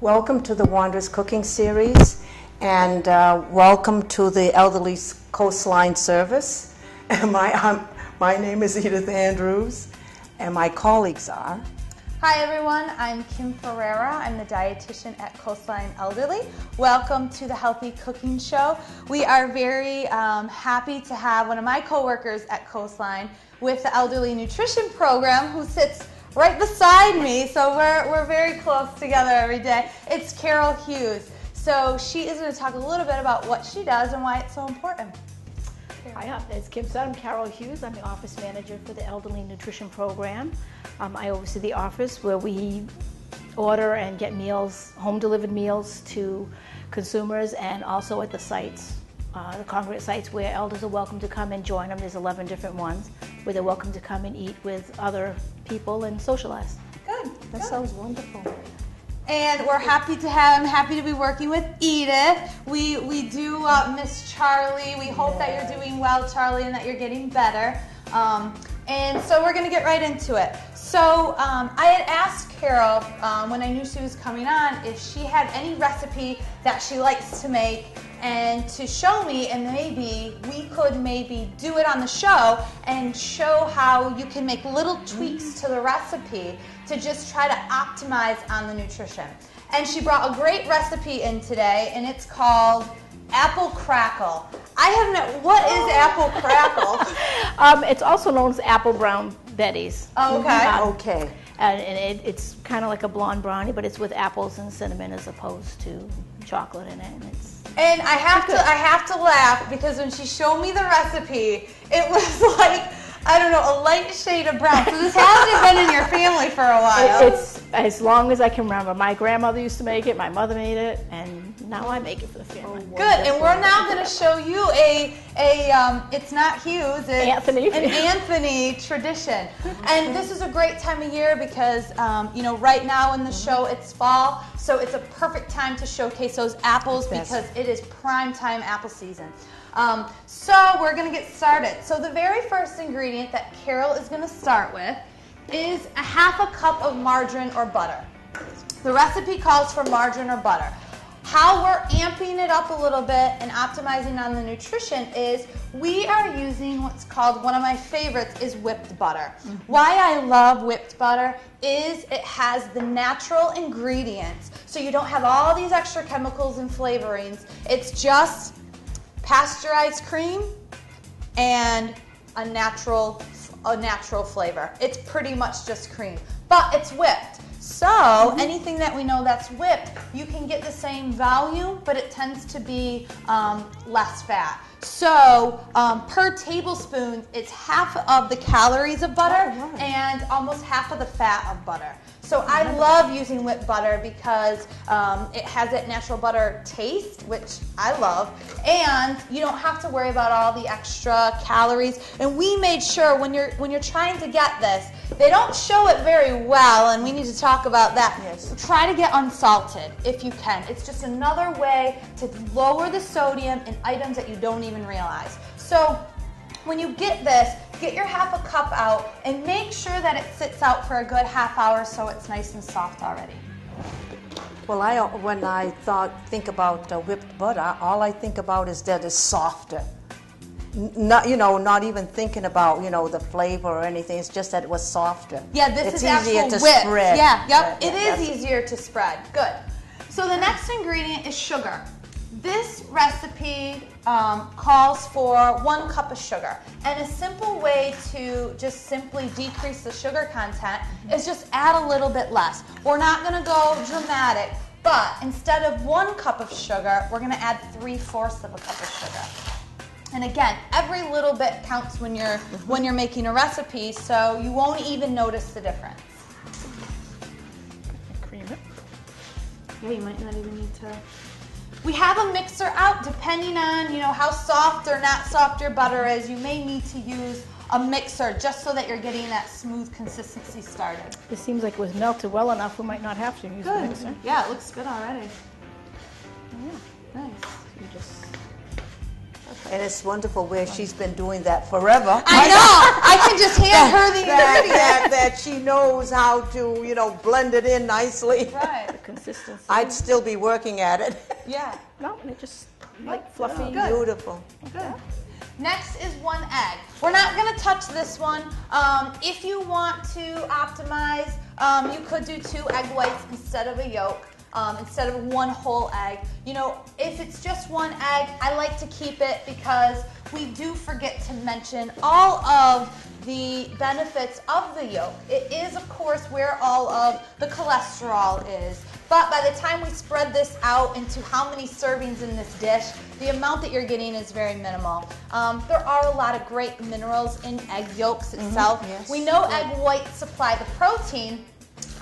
Welcome to the Wanderers Cooking Series, and welcome to the Elderly Coastline service. My name is Edith Andrews, and my colleagues are... Hi everyone, I'm Kim Ferreira. I'm the dietitian at Coastline Elderly. Welcome to the Healthy Cooking Show. We are very happy to have one of my coworkers at Coastline with the Elderly Nutrition Program who sits right beside me, so we're very close together every day. It's Carol Hughes. So she is going to talk a little bit about what she does and why it's so important. Hi, as Kim said, I'm Carol Hughes. I'm the office manager for the Elderly Nutrition Program. I oversee the office where we order and get meals, home-delivered meals to consumers, and also at the sites, the congregate sites where elders are welcome to come and join them. There's 11 different ones where they're welcome to come and eat with other people and socialize. Good. That sounds wonderful. And we're happy to have, I'm happy to be working with Edith. We do miss Charlie. We hope that you're doing well, Charlie, and that you're getting better. And so we're going to get right into it. So I had asked Carol when I knew she was coming on if she had any recipe that she likes to make and to show me, and maybe we could maybe do it on the show and show how you can make little tweaks to the recipe to just try to optimize on the nutrition. And she brought a great recipe in today, and it's called Apple Crackle. I have no, what is Apple Crackle? It's also known as apple brown Betty's. Oh, okay. Okay. And it's kind of like a blonde brownie, but it's with apples and cinnamon as opposed to chocolate in it. And I have to laugh because when she showed me the recipe, it was like, I don't know, a light shade of brown. So this hasn't been in your family for a while. It's as long as I can remember. My grandmother used to make it, my mother made it, and now I make it for the family. Good, and we're now going to show you it's not Hughes, it's an Anthony tradition. And this is a great time of year because, right now in the show it's fall, so it's a perfect time to showcase those apples because it is prime time apple season. So we're going to get started. So the very first ingredient that Carol is going to start with is a half a cup of margarine or butter. The recipe calls for margarine or butter. How we're amping it up a little bit and optimizing on the nutrition is we are using what's called, one of my favorites is whipped butter. Why I love whipped butter is it has the natural ingredients. So you don't have all these extra chemicals and flavorings. It's just pasteurized cream and a natural flavor. It's pretty much just cream, but it's whipped. So anything that we know that's whipped, you can get the same volume, but it tends to be less fat. So per tablespoon, it's half of the calories of butter and almost half of the fat of butter. So I love using whipped butter because it has that natural butter taste, which I love, and you don't have to worry about all the extra calories. And we made sure when you're trying to get this, they don't show it very well, and we need to talk about that. Yes. So try to get unsalted if you can. It's just another way to lower the sodium in items that you don't even realize. So when you get this, get your half a cup out and make sure that it sits out for a good half hour so it's nice and soft already. Well, when I think about whipped butter, all I think about is that it's softer. Not even thinking about the flavor or anything. It's just that it was softer. Yeah, this is actual easier to whip. spread. Yeah, yep. It is easier to spread. Good. So the next ingredient is sugar. This recipe calls for 1 cup of sugar. And a simple way to just simply decrease the sugar content is just add a little bit less. We're not going to go dramatic, but instead of 1 cup of sugar, we're going to add 3/4 of a cup of sugar. And again, every little bit counts when you're making a recipe, so you won't even notice the difference. Cream it. Yeah, you might not even need to. We have a mixer out, depending on how soft or not soft your butter is. You may need to use a mixer just so that you're getting that smooth consistency started. It seems like it was melted well enough. We might not have to use the mixer. Yeah, it looks good already. Yeah, nice. You just. And it's wonderful where she's been doing that forever. I know. I can just hand her the ingredients. that she knows how to, blend it in nicely. Right. The consistency. I'd still be working at it. Yeah. No, and it just fluffy. Good. Beautiful. Good. Next is 1 egg. We're not going to touch this one. If you want to optimize, you could do 2 egg whites instead of a yolk. Instead of 1 whole egg. If it's just 1 egg, I like to keep it because we do forget to mention all of the benefits of the yolk. It is, of course, where all of the cholesterol is. But by the time we spread this out into how many servings in this dish, the amount that you're getting is very minimal. There are a lot of great minerals in egg yolks itself. Yes. We know egg whites supply the protein.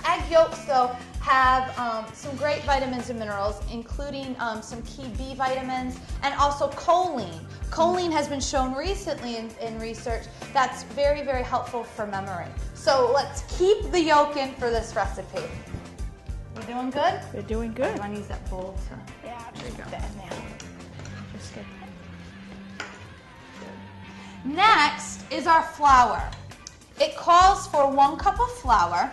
Egg yolks, though, have some great vitamins and minerals, including some key B vitamins and also choline. Choline has been shown recently in research that's very, very helpful for memory. So let's keep the yolk in for this recipe. We're doing good? We're doing good. I want to use that bowl to... Yeah, there you go. That in there. Just get Next is our flour. It calls for 1 cup of flour.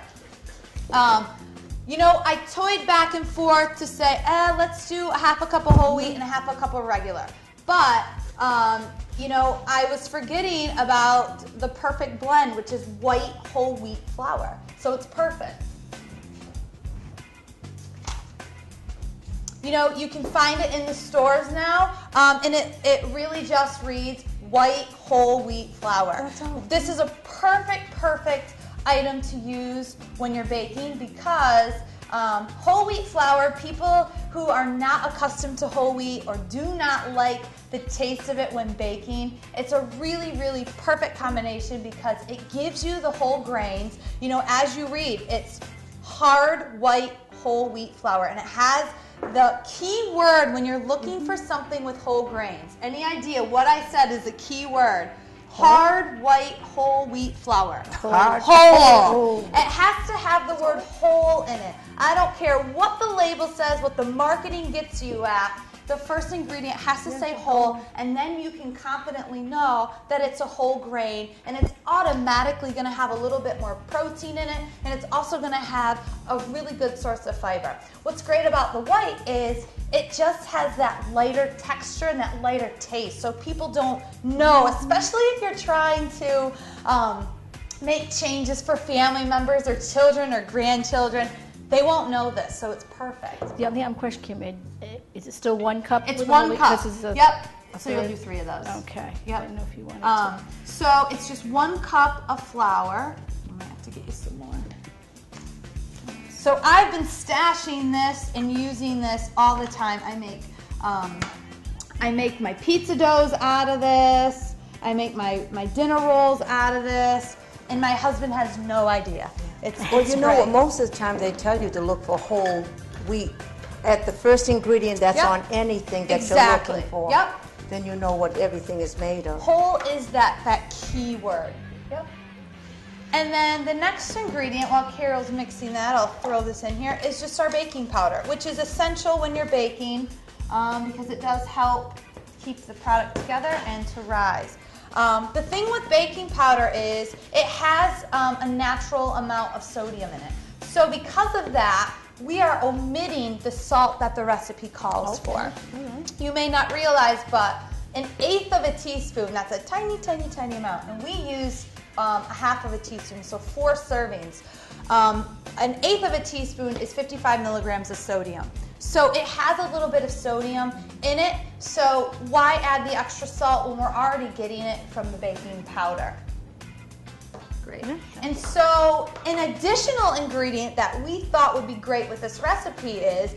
I toyed back and forth to say, let's do a 1/2 cup of whole wheat and a 1/2 cup of regular. But, I was forgetting about the perfect blend, which is white whole wheat flour. So it's perfect. You can find it in the stores now, and it really just reads white whole wheat flour. This is a perfect item to use when you're baking because whole wheat flour, people who are not accustomed to whole wheat or do not like the taste of it when baking, it's a really, really perfect combination because it gives you the whole grains. As you read, it's hard white whole wheat flour, and it has the key word when you're looking for something with whole grains. Any idea what I said is the key word? Hard white whole wheat flour. Whole. It has to have the word whole in it. I don't care what the label says, what the marketing gets you at. The first ingredient has to say whole, and then you can confidently know that it's a whole grain, and it's automatically going to have a little bit more protein in it, and it's also going to have a really good source of fiber. What's great about the white is it just has that lighter texture and that lighter taste, so people don't know, especially if you're trying to make changes for family members or children or grandchildren. They won't know this, so it's perfect. The only question, Kim, is it still 1 cup? It's 1 cup. Yep. So you'll do 3 of those. Okay. Yep. I didn't know if you wanted to. So it's just 1 cup of flour. I might have to get you some more. So I've been stashing this and using this all the time. I make my pizza doughs out of this. I make my dinner rolls out of this. And my husband has no idea. It's Well, most of the time they tell you to look for whole wheat at the first ingredient that's on anything that you're looking for. Yep. Then you know what everything is made of. Whole is that key word. Yep. And then the next ingredient, while Carol's mixing that, I'll throw this in here, is just our baking powder, which is essential when you're baking because it does help keep the product together and to rise. The thing with baking powder is it has a natural amount of sodium in it. So because of that, we are omitting the salt that the recipe calls for. Mm-hmm. You may not realize, but 1/8 of a teaspoon, that's a tiny, tiny, tiny amount. And we use 1/2 of a teaspoon, so 4 servings. 1/8 of a teaspoon is 55 milligrams of sodium. So it has a little bit of sodium in it, so why add the extra salt when we're already getting it from the baking powder? Great. And so an additional ingredient that we thought would be great with this recipe is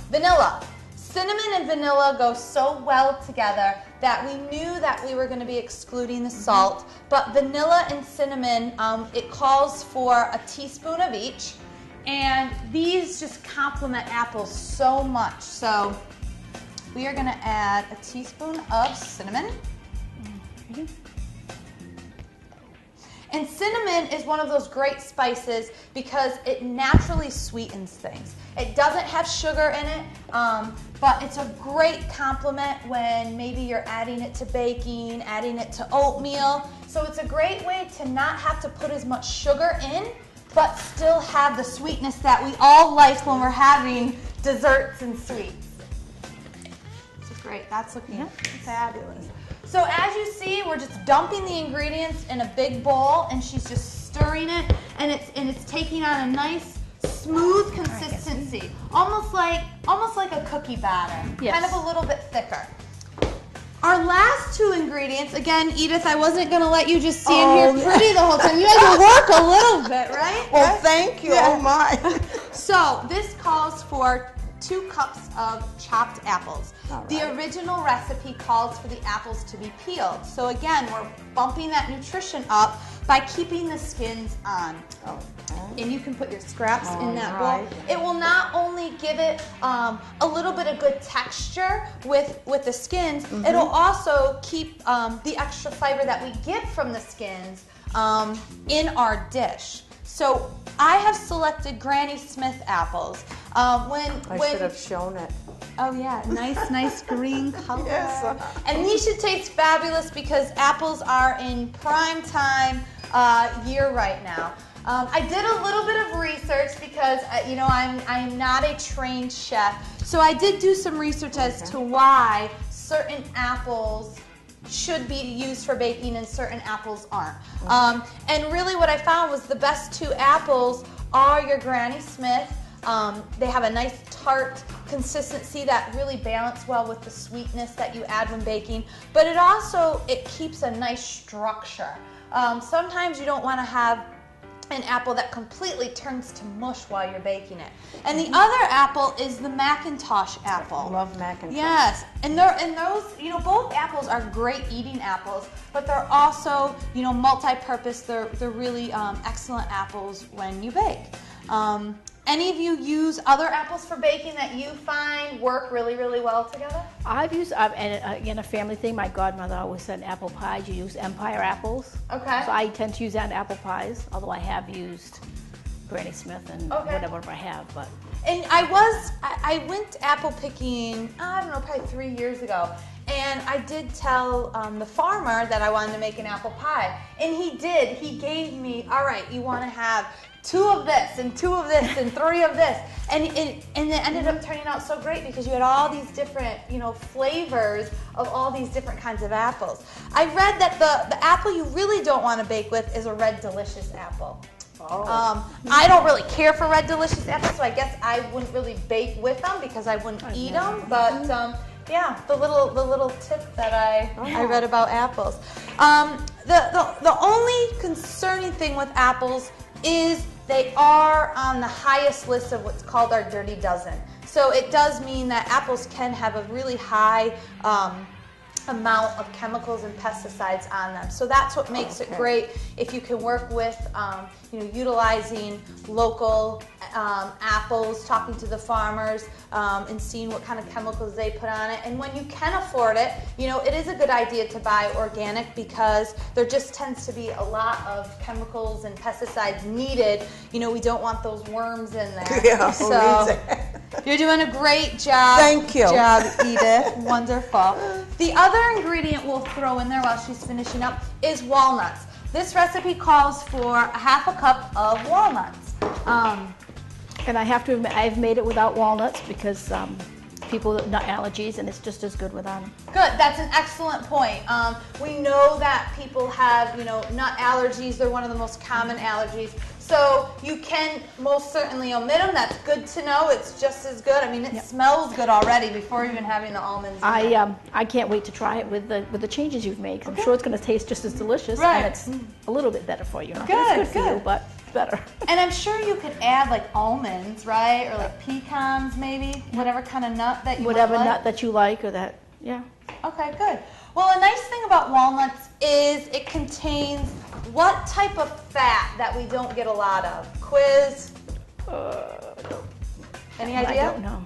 vanilla. Cinnamon and vanilla go so well together that we knew that we were going to be excluding the salt, but vanilla and cinnamon, it calls for a teaspoon of each. And these just complement apples so much. So we are going to add a teaspoon of cinnamon. Mm-hmm. And cinnamon is one of those great spices because it naturally sweetens things. It doesn't have sugar in it, but it's a great complement when maybe you're adding it to baking, adding it to oatmeal. So it's a great way to not have to put as much sugar in, but still have the sweetness that we all like when we're having desserts and sweets. This is great. That's looking fabulous. So as you see, we're just dumping the ingredients in a big bowl, and she's just stirring it, and it's taking on a nice smooth consistency, almost like a cookie batter, kind of a little bit thicker. Our last two ingredients, again, Edith, I wasn't going to let you just stand here pretty the whole time. You had to work a little bit, right? Well, thank you. Yeah. Oh, my. So this calls for 2 cups of chopped apples. Right. The original recipe calls for the apples to be peeled. So again, we're bumping that nutrition up by keeping the skins on. Okay. And you can put your scraps in that bowl. It will not only give it a little bit of good texture with the skins, it'll also keep the extra fiber that we get from the skins in our dish. So I have selected Granny Smith apples. I should have shown it. Oh yeah, nice green color. Yes. And these should taste fabulous because apples are in prime time year right now. I did a little bit of research because you know I'm not a trained chef, so I did do some research as to why certain apples should be used for baking and certain apples aren't. And really what I found was the best 2 apples are your Granny Smith. They have a nice tart consistency that really balance well with the sweetness that you add when baking, but it keeps a nice structure. Sometimes you don't want to have an apple that completely turns to mush while you're baking it. And the other apple is the Macintosh apple. I love Macintosh. Yes, and those, you know, both apples are great eating apples, but they're also, you know, multi-purpose. They're really excellent apples when you bake. Any of you use other apples for baking that you find work really, really well together? I've used, and again, a family thing, my godmother always said apple pies, you use Empire apples. Okay. So I tend to use that in apple pies, although I have used Granny Smith and whatever I have. But. And I went apple picking, I don't know, probably 3 years ago. And I did tell the farmer that I wanted to make an apple pie. And he did. He gave me, all right, you want to have 2 of this and 2 of this and 3 of this, and it ended up turning out so great because you had all these different, you know, flavors of all these different kinds of apples. I read that the apple you really don't want to bake with is a Red Delicious apple. I don't really care for Red Delicious apples, so I guess I wouldn't really bake with them because I wouldn't eat them. But yeah, the little tip that I read about apples. The only concerning thing with apples is they are on the highest list of what's called our dirty dozen. So it does mean that apples can have a really high amount of chemicals and pesticides on them. So that's what makes it great if you can work with, you know, utilizing local apples, talking to the farmers, and seeing what kind of chemicals they put on it. And when you can afford it, you know, it is a good idea to buy organic because there just tends to be a lot of chemicals and pesticides needed. You know, we don't want those worms in there. Yeah, so you're doing a great job. Thank you. Job, Edith. Wonderful. The other ingredient we'll throw in there while she's finishing up is walnuts. This recipe calls for a ½ cup of walnuts. And I have to admit, I've made it without walnuts because people with nut allergies, and it's just as good without them. Good, that's an excellent point. We know that people have, you know, nut allergies. They're one of the most common allergies. So you can most certainly omit them. That's good to know. It's just as good. I mean, it smells good already before even having the almonds. I can't wait to try it with the changes you've made. I'm sure it's going to taste just as delicious, and it's a little bit better for you. Not that it's good for you, but better. And I'm sure you could add like almonds, right, or like pecans, maybe, whatever kind of nut that you whatever nut that you like, or that Okay, good. Well, a nice thing about walnuts is it contains what type of fat that we don't get a lot of? Quiz? Any idea? I don't know.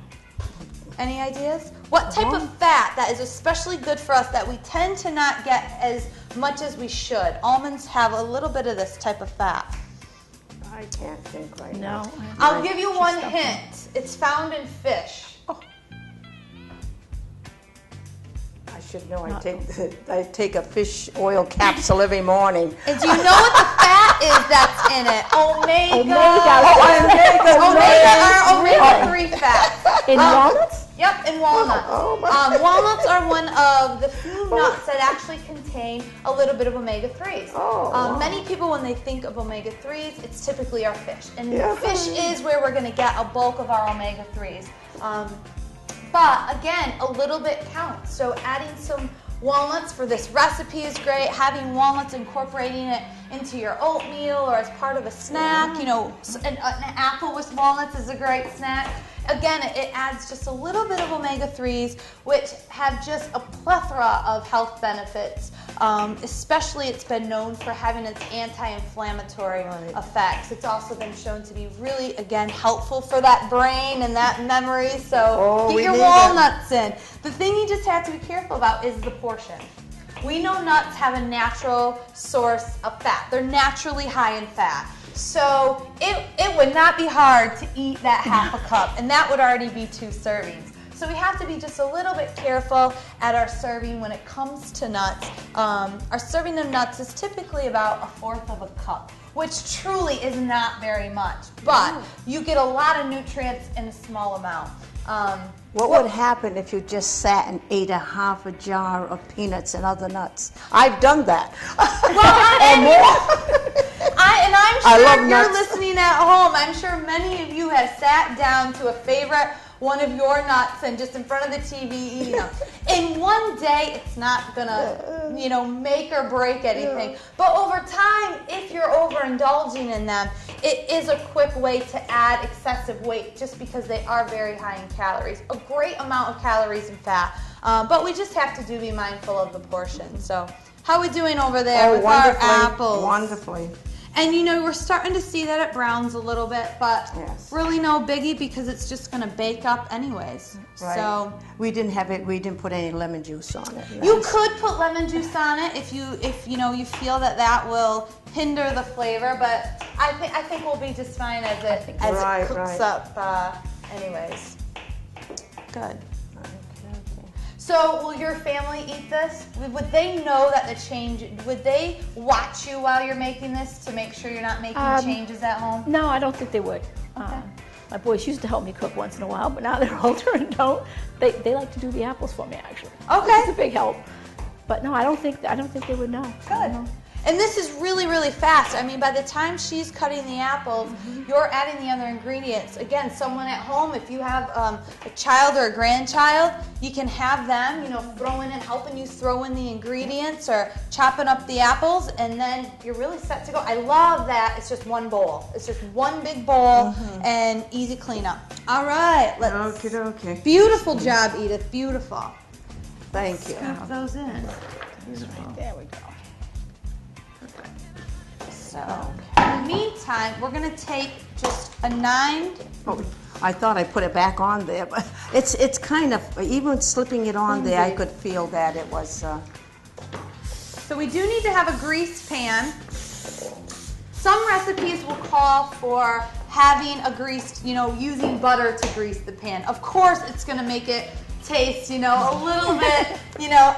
Any ideas? What type of fat that is especially good for us that we tend to not get as much as we should? Almonds have a little bit of this type of fat. I can't think right now. No. I'll give you one hint. It's found in fish. I should know. I take a fish oil capsule every morning. And do you know what the fat is that's in it? Omega. Omega-3 fats. In walnuts? Yep, in walnuts. Walnuts are one of the few nuts that actually contain a little bit of omega-3s. Many people, when they think of omega-3s, it's typically our fish. And fish is where we're going to get a bulk of our omega-3s. But again, a little bit counts. So adding some walnuts for this recipe is great. Having walnuts, incorporating it into your oatmeal or as part of a snack. You know, an apple with walnuts is a great snack. Again, it adds just a little bit of omega-3s, which have just a plethora of health benefits. Especially, it's been known for having its anti-inflammatory effects. It's also been shown to be really, again, helpful for that brain and that memory. So get your walnuts in. The thing you just have to be careful about is the portion. We know nuts have a natural source of fat. They're naturally high in fat. So it would not be hard to eat that half a cup, and that would already be 2 servings. So we have to be just a little bit careful at our serving when it comes to nuts. Our serving of nuts is typically about 1/4 of a cup, which truly is not very much, but you get a lot of nutrients in a small amount. What would happen if you just sat and ate a half a jar of peanuts and other nuts? I've done that. And I'm sure if you're listening at home, I'm sure many of you have sat down to a favorite one of your nuts and just in front of the TV eating them. In one day, it's not gonna, make or break anything. But over time, if you're overindulging in them, it is a quick way to add excessive weight just because they are very high in calories. A great amount of calories and fat. But we just have to be mindful of the portion. So how are we doing over there with our apples? Wonderfully. And we're starting to see that it browns a little bit, but really no biggie because it's just going to bake up anyways. Right. So we didn't put any lemon juice on it. Nice. You could put lemon juice on it if you feel that will hinder the flavor, but I think we'll be just fine as it cooks up anyways. Good. So will your family eat this? Would they know that would they watch you while you're making this to make sure you're not making changes at home? No, I don't think they would. Okay. My boys used to help me cook once in a while, but now they're older and don't. They like to do the apples for me, actually. Okay. It's a big help. But no, I don't think they would know. Good. And this is really, really fast. I mean, by the time she's cutting the apples, you're adding the other ingredients. Again, someone at home, if you have a child or a grandchild, you can have them, throwing and helping you throw in the ingredients or chopping up the apples, and then you're really set to go. I love that. It's just one bowl. It's just one big bowl and easy cleanup. All right. Okay. Beautiful job, Edith. Beautiful. Thank you. Stuff those in. Right, there we go. So, in the meantime, we're going to take just a 9. Oh, I thought I put it back on there, but it's kind of, even slipping it on there, I could feel that it was... So we do need to have a greased pan. Some recipes will call for having a greased, using butter to grease the pan. Of course, it's going to make it taste, a little bit,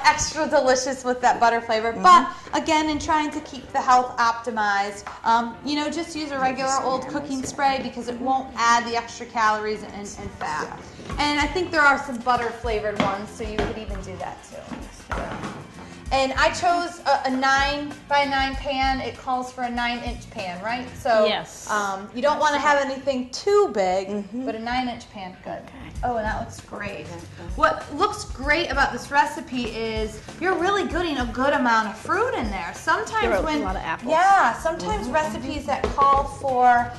extra delicious with that butter flavor. But again, in trying to keep the health optimized, just use a regular old cooking spray because it won't add the extra calories and fat. And I think there are some butter flavored ones, so you could even do that too. And I chose a 9 by 9 pan. It calls for a 9-inch pan, right? So yes. You don't want to have anything too big, but a 9-inch pan, good. Okay. Oh, and that looks great. What looks great about this recipe is you're really getting a good amount of fruit in there. Sometimes a lot of apples. Yeah, sometimes recipes that call for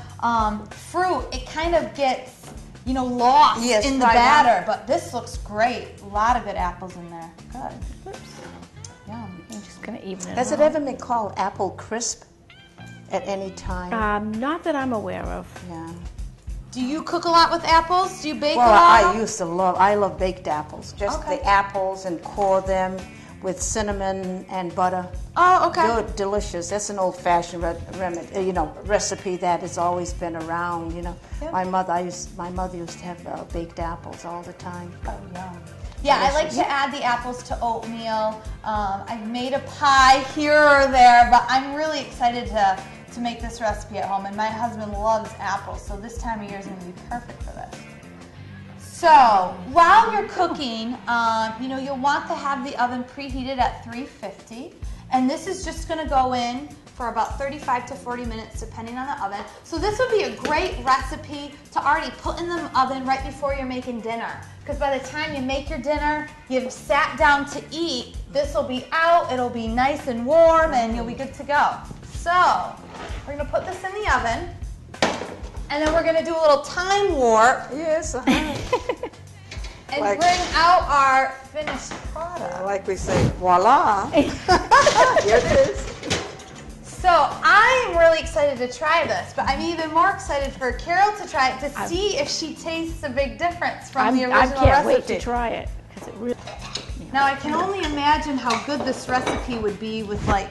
fruit, it kind of gets lost in the batter. But this looks great. A lot of good apples in there. Good. Oops. Yum. I'm just going to even it Has out. it ever been called apple crisp at any time? Not that I'm aware of. Yeah. Do you cook a lot with apples? Do you bake a Well, lot? I love baked apples. Just the apples and core them with cinnamon and butter. Oh, okay. Good, delicious. That's an old-fashioned recipe that has always been around. Yeah. My mother used to have baked apples all the time. Oh, yum. Yeah, I like to add the apples to oatmeal. I've made a pie here or there, but I'm really excited to make this recipe at home. And my husband loves apples, so this time of year is going to be perfect for this. So while you're cooking, you'll want to have the oven preheated at 350. And this is just going to go in for about 35 to 40 minutes depending on the oven. So this would be a great recipe to already put in the oven right before you're making dinner. Because by the time you make your dinner, you've sat down to eat, this will be out, it'll be nice and warm, and you'll be good to go. So we're going to put this in the oven, and then we're going to do a little time warp. Yes. And bring out our finished product. Like we say, voila. Here it is. So I'm really excited to try this, but I'm even more excited for Carol to try it to see if she tastes a big difference from the original recipe. I can't wait to try it. It really, Now I can only imagine how good this recipe would be with like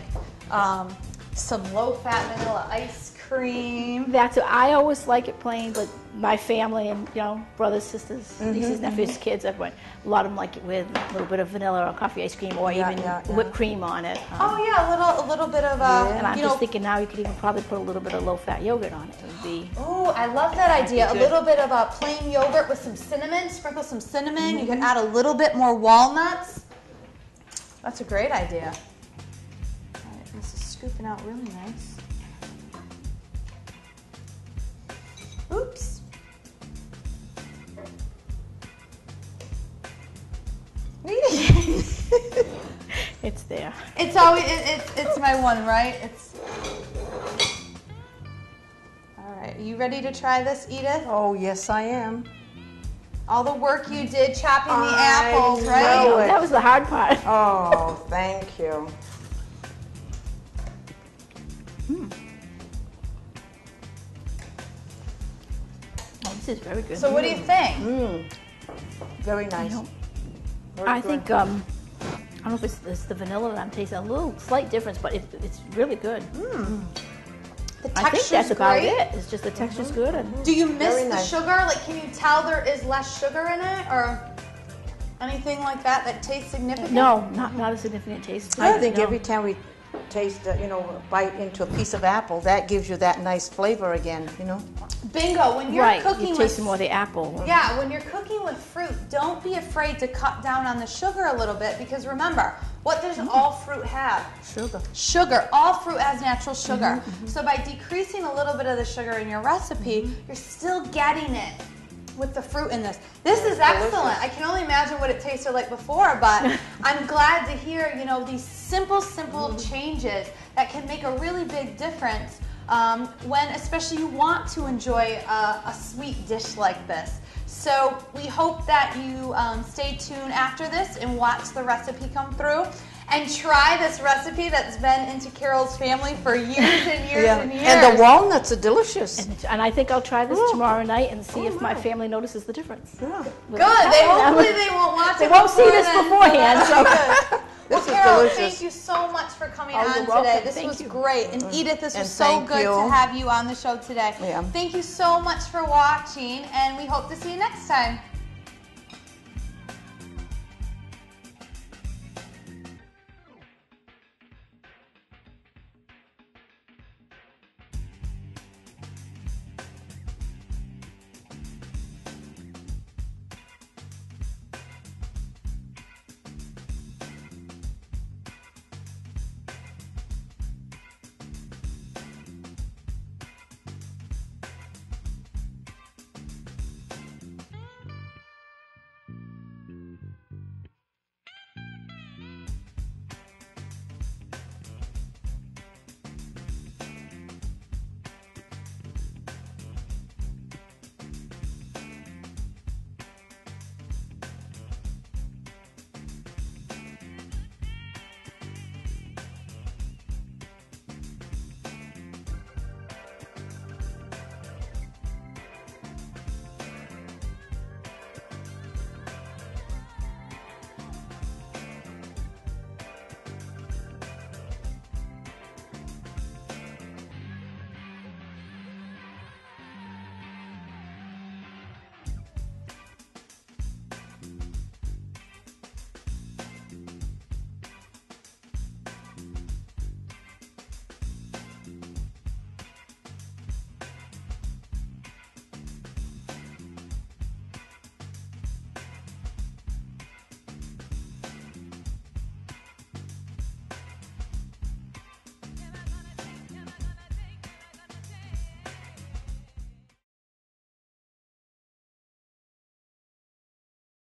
some low-fat vanilla ice cream. That's what I always like it plain, but my family and brothers, sisters, nieces, nephews, kids, everyone, a lot of them like it with a little bit of vanilla or coffee ice cream, or even whipped cream on it. Oh yeah, a little bit of and I'm just thinking now you could even probably put a little bit of low-fat yogurt on it. It would be. Oh, I love that idea. A little bit of plain yogurt with some cinnamon. Sprinkle some cinnamon. You can add a little bit more walnuts. That's a great idea. All right, this is scooping out really nice. Oops. It's there. It's always it's my one, right? It's all right. Are you ready to try this, Edith? Oh yes, I am. All the work you did chopping the apples, right? That was the hard part. Oh, thank you. Oh, this is very good. So what do you think? Very nice. I think I don't know if it's the vanilla that I'm tasting. A little slight difference, but it's really good. The texture's I think that's about great. it. It's just the texture's good. And Do you miss the sugar? Like, can you tell there is less sugar in it, or anything like that that tastes significant? no, not a significant taste. I think every time we taste, bite into a piece of apple, that gives you that nice flavor again, Bingo. When you're cooking you're tasting more of the apple. Yeah, when you're cooking with fruit, don't be afraid to cut down on the sugar a little bit, because remember, what does all fruit have? Sugar. All fruit has natural sugar. So by decreasing a little bit of the sugar in your recipe, you're still getting it with the fruit in this. This is excellent. I can only imagine what it tasted like before, but I'm glad to hear, these simple changes that can make a really big difference when especially you want to enjoy a sweet dish like this. So we hope that you stay tuned after this and watch the recipe come through and try this recipe that's been into Carol's family for years and years and years. And the walnuts are delicious. And I think I'll try this tomorrow night and see if my family notices the difference. Yeah. Good. Hopefully they won't watch it. They won't see this beforehand. So. Well, Carol, thank you so much for coming on today. This was great. And Edith, this was so good to have you on the show today. Yeah. Thank you so much for watching, and we hope to see you next time.